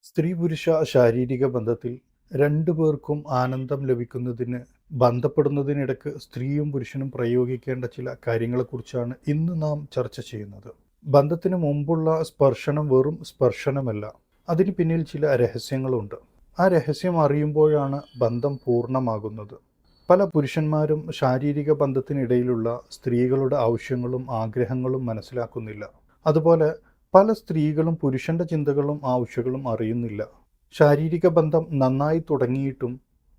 സ്ത്രീ പുരുഷ ശാരീരിക ബന്ധത്തിൽ രണ്ടു പേർക്കും ആനന്ദം ലഭിക്കുന്നതിന് ബന്ധപ്പെടുന്നതിനിടയ്ക്ക് സ്ത്രീയും പുരുഷനും പ്രയോഗിക്കേണ്ട ചില കാര്യങ്ങളെക്കുറിച്ചാണ് ഇന്ന് നാം ചർച്ച ചെയ്യുന്നത്. ബന്ധത്തിന് മുമ്പുള്ള സ്പർശനം വെറും സ്പർശനമല്ല, അതിന് പിന്നിൽ ചില രഹസ്യങ്ങളുണ്ട്. ആ രഹസ്യം അറിയുമ്പോഴാണ് ബന്ധം പൂർണ്ണമാകുന്നത്. പല പുരുഷന്മാരും ശാരീരിക ബന്ധത്തിനിടയിലുള്ള സ്ത്രീകളുടെ ആവശ്യങ്ങളും ആഗ്രഹങ്ങളും മനസ്സിലാക്കുന്നില്ല. അതുപോലെ പല സ്ത്രീകളും പുരുഷന്റെ ചിന്തകളും ആവശ്യങ്ങളും അറിയുന്നില്ല. ശാരീരിക ബന്ധം നന്നായി തുടങ്ങിയിട്ടും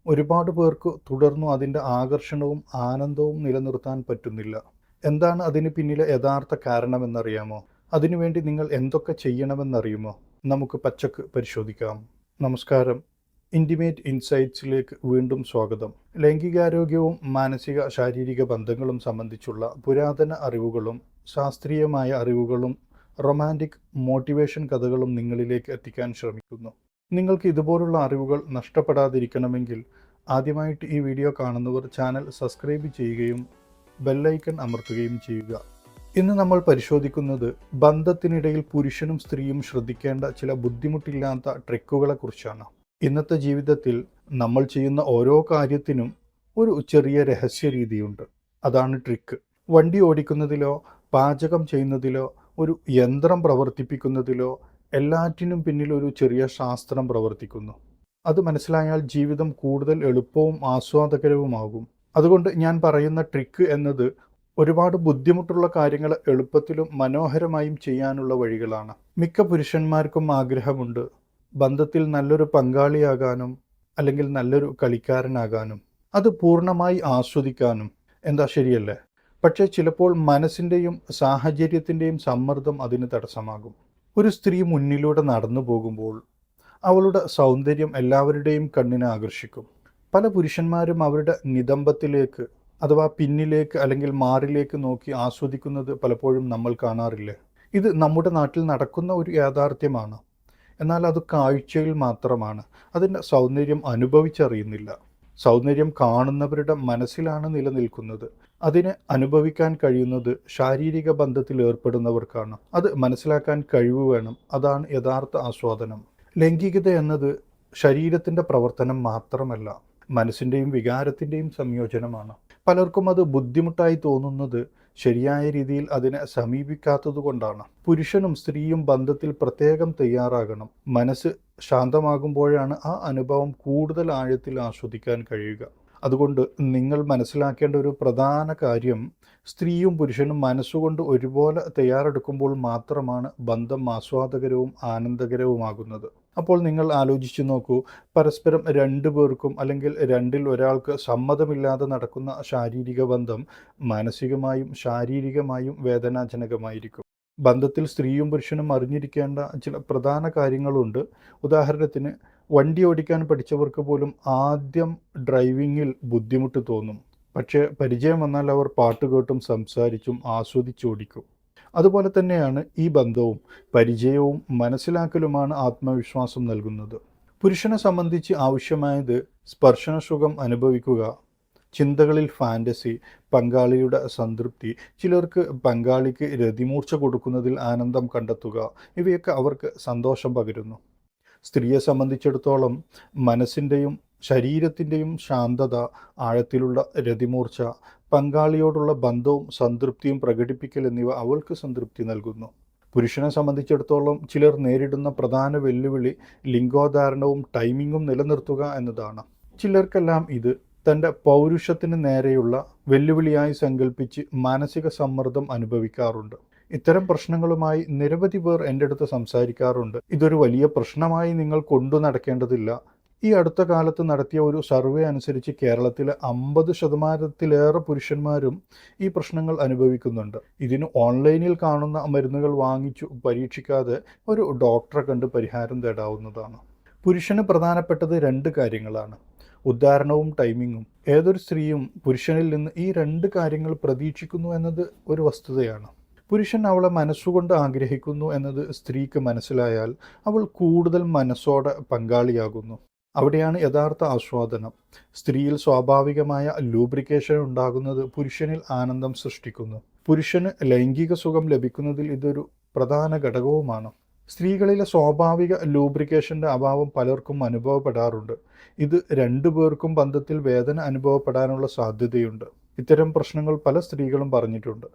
ഒരുപാട് പേർക്ക് തുടർന്നു അതിൻ്റെ ആകർഷണവും ആനന്ദവും നിലനിർത്താൻ പറ്റുന്നില്ല. എന്താണ് അതിന് പിന്നിലെ യഥാർത്ഥ കാരണമെന്നറിയാമോ? അതിനുവേണ്ടി നിങ്ങൾ എന്തൊക്കെ ചെയ്യണമെന്നറിയുമോ? നമുക്ക് പച്ചക്ക് പരിശോധിക്കാം. നമസ്കാരം. ഇൻറ്റിമേറ്റ് ഇൻസൈറ്റ്സിലേക്ക് വീണ്ടും സ്വാഗതം. ലൈംഗികാരോഗ്യവും മാനസിക ശാരീരിക ബന്ധങ്ങളും സംബന്ധിച്ചുള്ള പുരാതന അറിവുകളും ശാസ്ത്രീയമായ അറിവുകളും റൊമാൻറ്റിക് മോട്ടിവേഷൻ കഥകളും നിങ്ങളിലേക്ക് എത്തിക്കാൻ ശ്രമിക്കുന്നു. നിങ്ങൾക്ക് ഇതുപോലുള്ള അറിവുകൾ നഷ്ടപ്പെടാതിരിക്കണമെങ്കിൽ ആദ്യമായിട്ട് ഈ വീഡിയോ കാണുന്നവർ ചാനൽ സബ്സ്ക്രൈബ് ചെയ്യുകയും ബെല്ലൈക്കൺ അമർത്തുകയും ചെയ്യുക. ഇന്ന് നമ്മൾ പരിശോധിക്കുന്നത് ബന്ധത്തിനിടയിൽ പുരുഷനും സ്ത്രീയും ശ്രദ്ധിക്കേണ്ട ചില ബുദ്ധിമുട്ടില്ലാത്ത ട്രിക്കുകളെക്കുറിച്ചാണ്. ഇന്നത്തെ ജീവിതത്തിൽ നമ്മൾ ചെയ്യുന്ന ഓരോ കാര്യത്തിനും ഒരു ചെറിയ രഹസ്യ രീതിയുണ്ട്. അതാണ് ട്രിക്ക്. വണ്ടി ഓടിക്കുന്നതിലോ പാചകം ചെയ്യുന്നതിലോ ഒരു യന്ത്രം പ്രവർത്തിപ്പിക്കുന്നതിലോ എല്ലാറ്റിനും പിന്നിൽ ഒരു ചെറിയ ശാസ്ത്രം പ്രവർത്തിക്കുന്നു. അത് മനസ്സിലായാൽ ജീവിതം കൂടുതൽ എളുപ്പവും ആസ്വാദകരവുമാകും. അതുകൊണ്ട് ഞാൻ പറയുന്ന ട്രിക്ക് എന്നത് ഒരുപാട് ബുദ്ധിമുട്ടുള്ള കാര്യങ്ങൾ എളുപ്പത്തിലും മനോഹരമായും ചെയ്യാനുള്ള വഴികളാണ്. മിക്ക പുരുഷന്മാർക്കും ആഗ്രഹമുണ്ട് ബന്ധത്തിൽ നല്ലൊരു പങ്കാളിയാകാനും അല്ലെങ്കിൽ നല്ലൊരു കളിക്കാരനാകാനും, അത് പൂർണ്ണമായി ആസ്വദിക്കാനും. എന്താ ശരിയല്ലേ? പക്ഷേ ചിലപ്പോൾ മനസ്സിൻ്റെയും സാഹചര്യത്തിൻ്റെയും സമ്മർദ്ദം അതിന് തടസ്സമാകും. ഒരു സ്ത്രീ മുന്നിലൂടെ നടന്നു പോകുമ്പോൾ അവളുടെ സൗന്ദര്യം എല്ലാവരുടെയും കണ്ണിനെ ആകർഷിക്കും. പല പുരുഷന്മാരും അവരുടെ നിതംബത്തിലേക്ക് അഥവാ പിന്നിലേക്ക് അല്ലെങ്കിൽ മാറിലേക്ക് നോക്കി ആസ്വദിക്കുന്നത് പലപ്പോഴും നമ്മൾ കാണാറില്ലേ? ഇത് നമ്മുടെ നാട്ടിൽ നടക്കുന്ന ഒരു യാഥാർത്ഥ്യമാണ്. എന്നാൽ അത് കാഴ്ചയിൽ മാത്രമാണ്. അതിൻ്റെ സൗന്ദര്യം അനുഭവിച്ചറിയുന്നില്ല. സൗന്ദര്യം കാണുന്നവരുടെ മനസ്സിലാണ് നിലനിൽക്കുന്നത്. അതിനെ അനുഭവിക്കാൻ കഴിയുന്നത് ശാരീരിക ബന്ധത്തിൽ ഏർപ്പെടുന്നവർക്കാണ്. അത് മനസ്സിലാക്കാൻ കഴിവ് വേണം. അതാണ് യഥാർത്ഥ ആസ്വാദനം. ലൈംഗികത എന്നത് ശരീരത്തിൻ്റെ പ്രവർത്തനം മാത്രമല്ല, മനസ്സിൻ്റെയും വികാരത്തിൻ്റെയും സംയോജനമാണ്. പലർക്കും അത് ബുദ്ധിമുട്ടായി തോന്നുന്നത് ശരിയായ രീതിയിൽ അതിനെ സമീപിക്കാത്തതുകൊണ്ടാണ്. പുരുഷനും സ്ത്രീയും ബന്ധത്തിൽ പ്രത്യേകം തയ്യാറാകണം. മനസ്സ് ശാന്തമാകുമ്പോഴാണ് ആ അനുഭവം കൂടുതൽ ആഴത്തിൽ ആസ്വദിക്കാൻ കഴിയുക. അതുകൊണ്ട് നിങ്ങൾ മനസ്സിലാക്കേണ്ട ഒരു പ്രധാന കാര്യം, സ്ത്രീയും പുരുഷനും മനസ്സുകൊണ്ട് ഒരുപോലെ തയ്യാറെടുക്കുമ്പോൾ മാത്രമാണ് ബന്ധം ആസ്വാദകരവും ആനന്ദകരവുമാകുന്നത്. അപ്പോൾ നിങ്ങൾ ആലോചിച്ചു നോക്കൂ, പരസ്പരം രണ്ടു പേർക്കും അല്ലെങ്കിൽ രണ്ടിൽ ഒരാൾക്ക് സമ്മതമില്ലാതെ നടക്കുന്ന ശാരീരിക ബന്ധം മാനസികമായും ശാരീരികമായും വേദനാജനകമായിരിക്കും. ബന്ധത്തിൽ സ്ത്രീയും പുരുഷനും അറിഞ്ഞിരിക്കേണ്ട ചില പ്രധാന കാര്യങ്ങളുണ്ട്. ഉദാഹരണത്തിന്, വണ്ടി ഓടിക്കാൻ പഠിച്ചവർക്ക് പോലും ആദ്യം ഡ്രൈവിങ്ങിൽ ബുദ്ധിമുട്ട് തോന്നും. പക്ഷേ പരിചയം വന്നാൽ അവർ പാട്ട് കേട്ടും സംസാരിച്ചും ആസ്വദിച്ചോടിക്കും. അതുപോലെ തന്നെയാണ് ഈ ബന്ധവും. പരിചയവും മനസ്സിലാക്കലുമാണ് ആത്മവിശ്വാസം നൽകുന്നത്. പുരുഷനെ സംബന്ധിച്ച് ആവശ്യമായത് സ്പർശനസുഖം അനുഭവിക്കുക, ചിന്തകളിൽ ഫാൻറ്റസി, പങ്കാളിയുടെ സംതൃപ്തി, ചിലർക്ക് പങ്കാളിക്ക് രതിമൂർച്ച കൊടുക്കുന്നതിൽ ആനന്ദം കണ്ടെത്തുക, ഇവയൊക്കെ അവർക്ക് സന്തോഷം പകരുന്നു. സ്ത്രീയെ സംബന്ധിച്ചിടത്തോളം മനസ്സിൻ്റെയും ശരീരത്തിൻ്റെയും ശാന്തത, ആഴത്തിലുള്ള രതിമൂർച്ച, പങ്കാളിയോടുള്ള ബന്ധവും സംതൃപ്തിയും പ്രകടിപ്പിക്കൽ എന്നിവ അവൾക്ക് സംതൃപ്തി നൽകുന്നു. പുരുഷനെ സംബന്ധിച്ചിടത്തോളം ചിലർ നേരിടുന്ന പ്രധാന വെല്ലുവിളി ലിംഗോധാരണവും ടൈമിങ്ങും നിലനിർത്തുക എന്നതാണ്. ചിലർക്കെല്ലാം ഇത് തൻ്റെ പൗരുഷത്തിന് നേരെയുള്ള വെല്ലുവിളിയായി സങ്കല്പിച്ച് മാനസിക സമ്മർദ്ദം അനുഭവിക്കാറുണ്ട്. ഇത്തരം പ്രശ്നങ്ങളുമായി നിരവധി പേർ എൻ്റെ അടുത്ത് സംസാരിക്കാറുണ്ട്. ഇതൊരു വലിയ പ്രശ്നമായി നിങ്ങൾ കൊണ്ടു നടക്കേണ്ടതില്ല. ഈ അടുത്ത കാലത്ത് നടത്തിയ ഒരു സർവേ അനുസരിച്ച് കേരളത്തിലെ 50% പുരുഷന്മാരും ഈ പ്രശ്നങ്ങൾ അനുഭവിക്കുന്നുണ്ട്. ഇതിന് ഓൺലൈനിൽ കാണുന്ന മരുന്നുകൾ വാങ്ങിച്ചു പരീക്ഷിക്കാതെ ഒരു ഡോക്ടറെ കണ്ട് പരിഹാരം തേടാവുന്നതാണ്. പുരുഷന് പ്രധാനപ്പെട്ടത് 2 കാര്യങ്ങളാണ്: ഉദ്ധാരണവും ടൈമിങ്ങും. ഏതൊരു സ്ത്രീയും പുരുഷനിൽ നിന്ന് ഈ 2 കാര്യങ്ങൾ പ്രതീക്ഷിക്കുന്നു എന്നത് ഒരു വസ്തുതയാണ്. പുരുഷൻ അവളെ മനസ്സുകൊണ്ട് ആഗ്രഹിക്കുന്നു എന്നത് സ്ത്രീക്ക് മനസ്സിലായാൽ അവൾ കൂടുതൽ മനസ്സോടെ പങ്കാളിയാകുന്നു. അവിടെയാണ് യഥാർത്ഥ ആസ്വാദനം. സ്ത്രീയിൽ സ്വാഭാവികമായ ലൂബ്രിക്കേഷൻ ഉണ്ടാകുന്നത് പുരുഷനിൽ ആനന്ദം സൃഷ്ടിക്കുന്നു. പുരുഷന് ലൈംഗിക സുഖം ലഭിക്കുന്നതിൽ ഇതൊരു പ്രധാന ഘടകവുമാണ്. സ്ത്രീകളിലെ സ്വാഭാവിക ലൂബ്രിക്കേഷൻ്റെ അഭാവം പലർക്കും അനുഭവപ്പെടാറുണ്ട്. ഇത് രണ്ടുപേർക്കും ബന്ധത്തിൽ വേദന അനുഭവപ്പെടാനുള്ള സാധ്യതയുണ്ട്. ഇത്തരം പ്രശ്നങ്ങൾ പല സ്ത്രീകളും പറഞ്ഞിട്ടുണ്ട്.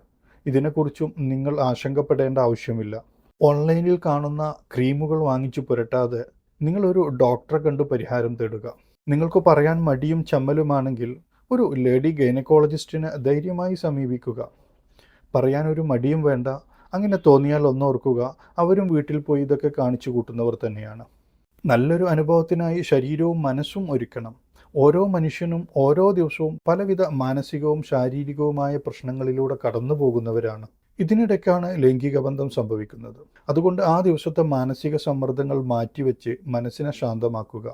ഇതിനെക്കുറിച്ചും നിങ്ങൾ ആശങ്കപ്പെടേണ്ട ആവശ്യമില്ല. ഓൺലൈനിൽ കാണുന്ന ക്രീമുകൾ വാങ്ങിച്ചു പുരട്ടാതെ നിങ്ങളൊരു ഡോക്ടറെ കണ്ട് പരിഹാരം തേടുക. നിങ്ങൾക്ക് പറയാൻ മടിയും ചമ്മലുമാണെങ്കിൽ ഒരു ലേഡി ഗൈനക്കോളജിസ്റ്റിനെ ധൈര്യമായി സമീപിക്കുക. പറയാനൊരു മടിയും വേണ്ട. അങ്ങനെ തോന്നിയാൽ ഒന്നോർക്കുക, അവരും വീട്ടിൽ പോയി ഇതൊക്കെ കാണിച്ചു കൂട്ടുന്നവർ തന്നെയാണ്. നല്ലൊരു അനുഭവത്തിനായി ശരീരവും മനസ്സും ഒരുക്കണം. ഓരോ മനുഷ്യനും ഓരോ ദിവസവും പലവിധ മാനസികവും ശാരീരികവുമായ പ്രശ്നങ്ങളിലൂടെ കടന്നു പോകുന്നവരാണ്. ഇതിനിടയ്ക്കാണ് ലൈംഗിക ബന്ധം സംഭവിക്കുന്നത്. അതുകൊണ്ട് ആ ദിവസത്തെ മാനസിക സമ്മർദ്ദങ്ങൾ മാറ്റിവെച്ച് മനസ്സിനെ ശാന്തമാക്കുക.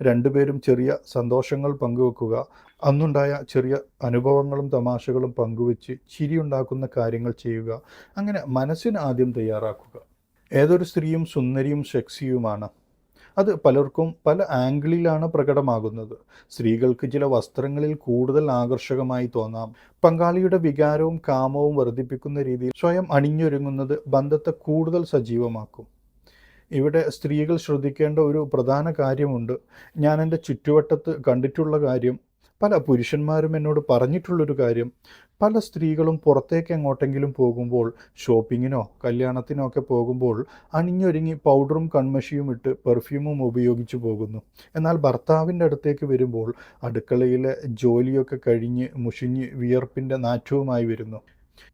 രണ്ടുപേരും ചെറിയ സന്തോഷങ്ങൾ പങ്കുവെക്കുക. അന്നുണ്ടായ ചെറിയ അനുഭവങ്ങളും തമാശകളും പങ്കുവെച്ച് ചിരിയുണ്ടാക്കുന്ന കാര്യങ്ങൾ ചെയ്യുക. അങ്ങനെ മനസ്സിന് ആദ്യം തയ്യാറാക്കുക. ഏതൊരു സ്ത്രീയും സുന്ദരിയും സെക്സിയുമാണ്. അത് പലർക്കും പല ആംഗിളിലാണ് പ്രകടമാകുന്നത്. സ്ത്രീകൾക്ക് ചില വസ്ത്രങ്ങളിൽ കൂടുതൽ ആകർഷകമായി തോന്നാം. പങ്കാളിയുടെ വികാരവും കാമവും വർദ്ധിപ്പിക്കുന്ന രീതിയിൽ സ്വയം അണിഞ്ഞൊരുങ്ങുന്നത് ബന്ധത്തെ കൂടുതൽ സജീവമാക്കും. ഇവിടെ സ്ത്രീകൾ ശ്രദ്ധിക്കേണ്ട ഒരു പ്രധാന കാര്യമുണ്ട്. ഞാൻ എൻ്റെ ചുറ്റുവട്ടത്ത് കണ്ടിട്ടുള്ള കാര്യം, പല പുരുഷന്മാരും എന്നോട് പറഞ്ഞിട്ടുള്ളൊരു കാര്യം, പല സ്ത്രീകളും പുറത്തേക്ക് എങ്ങോട്ടെങ്കിലും പോകുമ്പോൾ, ഷോപ്പിങ്ങിനോ കല്യാണത്തിനോ ഒക്കെ പോകുമ്പോൾ അണിഞ്ഞൊരുങ്ങി പൗഡറും കൺമഷിയും ഇട്ട് പെർഫ്യൂമും ഉപയോഗിച്ച് പോകുന്നു. എന്നാൽ ഭർത്താവിൻ്റെ അടുത്തേക്ക് വരുമ്പോൾ അടുക്കളയിലെ ജോലിയൊക്കെ കഴിഞ്ഞ് മുഷിഞ്ഞ് വിയർപ്പിൻ്റെ നാറ്റവുമായി വരുന്നു.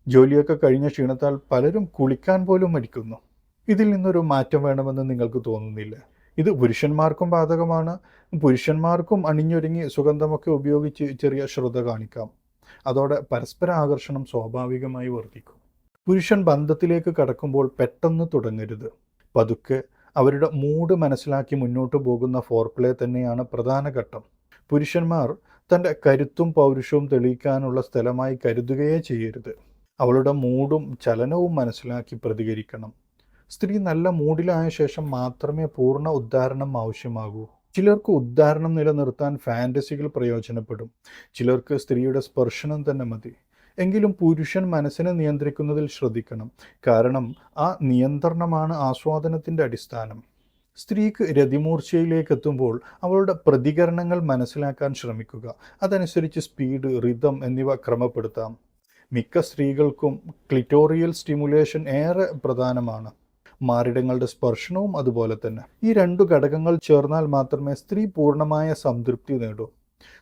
ജോലിയൊക്കെ കഴിഞ്ഞ ക്ഷീണത്താൽ പലരും കുളിക്കാൻ പോലും മടിക്കുന്നു. ഇതിൽ നിന്നൊരു മാറ്റം വേണമെന്ന് നിങ്ങൾക്ക് തോന്നുന്നില്ല? ഇത് പുരുഷന്മാർക്കും ബാധകമാണ്. പുരുഷന്മാർക്കും അണിഞ്ഞൊരുങ്ങി സുഗന്ധമൊക്കെ ഉപയോഗിച്ച് ചെറിയ ശ്രദ്ധ കാണിക്കാം. അതോടെ പരസ്പര ആകർഷണം സ്വാഭാവികമായി വർദ്ധിക്കും. പുരുഷൻ ബന്ധത്തിലേക്ക് കടക്കുമ്പോൾ പെട്ടെന്ന് തുടങ്ങരുത്. പതുക്കെ അവരുടെ മൂഡ് മനസ്സിലാക്കി മുന്നോട്ട് പോകുന്ന ഫോർപ്ലേ തന്നെയാണ് പ്രധാന ഘട്ടം. പുരുഷന്മാർ തൻ്റെ കരുത്തും പൗരുഷവും തെളിയിക്കാനുള്ള സ്ഥലമായി കരുതുകയേ ചെയ്യരുത്. അവളുടെ മൂഡും ചലനവും മനസ്സിലാക്കി പ്രതികരിക്കണം. സ്ത്രീ നല്ല മൂഡിലായ ശേഷം മാത്രമേ പൂർണ്ണ ഉദ്ധാരണം ആവശ്യമാകൂ. ചിലർക്ക് ഉദ്ധാരണം നിലനിർത്താൻ ഫാൻറ്റസികൾ പ്രയോജനപ്പെടും. ചിലർക്ക് സ്ത്രീയുടെ സ്പർശനം തന്നെ മതി. എങ്കിലും പുരുഷൻ മനസ്സിനെ നിയന്ത്രിക്കുന്നതിൽ ശ്രദ്ധിക്കണം. കാരണം ആ നിയന്ത്രണമാണ് ആസ്വാദനത്തിൻ്റെ അടിസ്ഥാനം. സ്ത്രീക്ക് രതിമൂർച്ചയിലേക്ക് എത്തുമ്പോൾ അവളുടെ പ്രതികരണങ്ങൾ മനസ്സിലാക്കാൻ ശ്രമിക്കുക. അതനുസരിച്ച് സ്പീഡ്, റിതം എന്നിവ ക്രമപ്പെടുത്താം. മിക്ക സ്ത്രീകൾക്കും ക്ലിറ്റോറിയൽ സ്റ്റിമുലേഷൻ ഏറെ പ്രധാനമാണ്. മാറിടങ്ങളുടെ സ്പർശനവും അതുപോലെ തന്നെ. ഈ രണ്ടു ഘടകങ്ങൾ ചേർന്നാൽ മാത്രമേ സ്ത്രീ പൂർണ്ണമായ സംതൃപ്തി നേടൂ.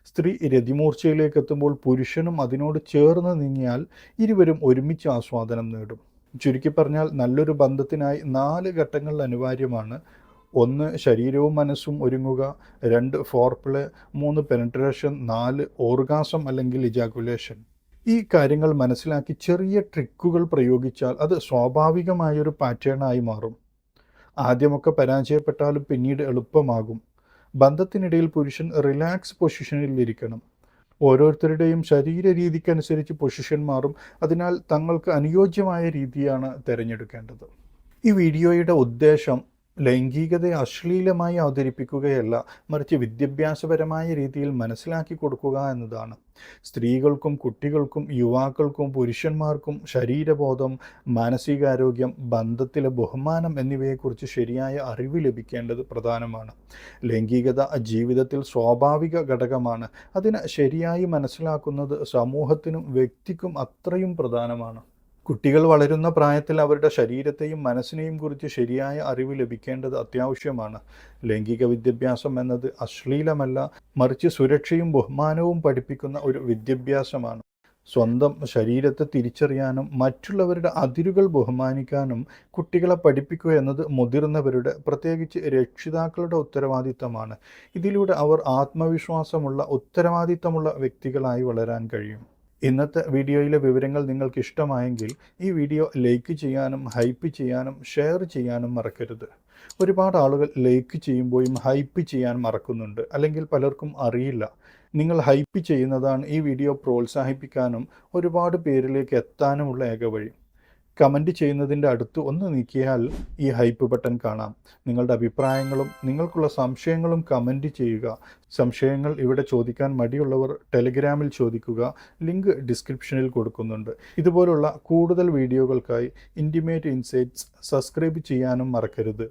സ്ത്രീ രതിമൂർച്ചയിലേക്ക് എത്തുമ്പോൾ പുരുഷനും അതിനോട് ചേർന്ന് നീങ്ങിയാൽ ഇരുവരും ഒരുമിച്ച് ആസ്വാദനം നേടും. ചുരുക്കി പറഞ്ഞാൽ നല്ലൊരു ബന്ധത്തിനായി 4 ഘട്ടങ്ങൾ അനിവാര്യമാണ്. 1 ശരീരവും മനസ്സും ഒരുങ്ങുക, 2 ഫോർപ്ലേ, 3 പെനട്രേഷൻ, 4 ഓർഗാസം അല്ലെങ്കിൽ ഇജാക്കുലേഷൻ. ഈ കാര്യങ്ങൾ മനസ്സിലാക്കി ചെറിയ ട്രിക്കുകൾ പ്രയോഗിച്ചാൽ അത് സ്വാഭാവികമായൊരു പാറ്റേണായി മാറും. ആദ്യമൊക്കെ പരാജയപ്പെട്ടാലും പിന്നീട് എളുപ്പമാകും. ബന്ധത്തിനിടയിൽ പുരുഷൻ റിലാക്സ് പൊസിഷനിൽ ഇരിക്കണം. ഓരോരുത്തരുടെയും ശരീര രീതിക്കനുസരിച്ച് പൊസിഷൻ മാറും. അതിനാൽ തങ്ങൾക്ക് അനുയോജ്യമായ രീതിയാണ് തിരഞ്ഞെടുക്കേണ്ടത്. ഈ വീഡിയോയുടെ ഉദ്ദേശം ലൈംഗികതയെ അശ്ലീലമായി അവതരിപ്പിക്കുകയല്ല, മറിച്ച് വിദ്യാഭ്യാസപരമായ രീതിയിൽ മനസ്സിലാക്കി കൊടുക്കുക എന്നതാണ്. സ്ത്രീകൾക്കും കുട്ടികൾക്കും യുവാക്കൾക്കും പുരുഷന്മാർക്കും ശരീരബോധം, മാനസികാരോഗ്യം, ബന്ധത്തിലെ ബഹുമാനം എന്നിവയെക്കുറിച്ച് ശരിയായ അറിവ് ലഭിക്കേണ്ടത് പ്രധാനമാണ്. ലൈംഗികത ജീവിതത്തിൽ സ്വാഭാവിക ഘടകമാണ്. അതിനെ ശരിയായി മനസ്സിലാക്കുന്നത് സമൂഹത്തിനും വ്യക്തിക്കും അത്രയും പ്രധാനമാണ്. കുട്ടികൾ വളരുന്ന പ്രായത്തിൽ അവരുടെ ശരീരത്തെയും മനസ്സിനെയും കുറിച്ച് ശരിയായ അറിവ് ലഭിക്കേണ്ടത് അത്യാവശ്യമാണ്. ലൈംഗിക വിദ്യാഭ്യാസം എന്നത് അശ്ലീലമല്ല, മറിച്ച് സുരക്ഷയും ബഹുമാനവും പഠിപ്പിക്കുന്ന ഒരു വിദ്യാഭ്യാസമാണ്. സ്വന്തം ശരീരത്തെ തിരിച്ചറിയാനും മറ്റുള്ളവരുടെ അതിരുകൾ ബഹുമാനിക്കാനും കുട്ടികളെ പഠിപ്പിക്കുക എന്നത് മുതിർന്നവരുടെ, പ്രത്യേകിച്ച് രക്ഷിതാക്കളുടെ ഉത്തരവാദിത്തമാണ്. ഇതിലൂടെ അവർ ആത്മവിശ്വാസമുള്ള, ഉത്തരവാദിത്തമുള്ള വ്യക്തികളായി വളരാൻ കഴിയും. ഇന്നത്തെ വീഡിയോയിലെ വിവരങ്ങൾ നിങ്ങൾക്ക് ഇഷ്ടമായെങ്കിൽ ഈ വീഡിയോ ലൈക്ക് ചെയ്യാനും ഹൈപ്പ് ചെയ്യാനും ഷെയർ ചെയ്യാനും മറക്കരുത്. ഒരുപാട് ആളുകൾ ലൈക്ക് ചെയ്യുമ്പോഴും ഹൈപ്പ് ചെയ്യാൻ മറക്കുന്നുണ്ട്, അല്ലെങ്കിൽ പലർക്കും അറിയില്ല. നിങ്ങൾ ഹൈപ്പ് ചെയ്യുന്നതാണ് ഈ വീഡിയോ പ്രോത്സാഹിപ്പിക്കാനും ഒരുപാട് പേരിലേക്ക് എത്താനുമുള്ള ഏക വഴി. കമൻറ്റ് ചെയ്യുന്നതിൻ്റെ അടുത്ത് ഒന്ന് നീക്കിയാൽ ഈ ഹൈപ്പ് ബട്ടൺ കാണാം. നിങ്ങളുടെ അഭിപ്രായങ്ങളും നിങ്ങൾക്കുള്ള സംശയങ്ങളും കമൻറ്റ് ചെയ്യുക. സംശയങ്ങൾ ഇവിടെ ചോദിക്കാൻ മടിയുള്ളവർ ടെലിഗ്രാമിൽ ചോദിക്കുക. ലിങ്ക് ഡിസ്ക്രിപ്ഷനിൽ കൊടുക്കുന്നുണ്ട്. ഇതുപോലുള്ള കൂടുതൽ വീഡിയോകൾക്കായി ഇൻറ്റിമേറ്റ് ഇൻസൈറ്റ്സ് സബ്സ്ക്രൈബ് ചെയ്യാനും മറക്കരുത്.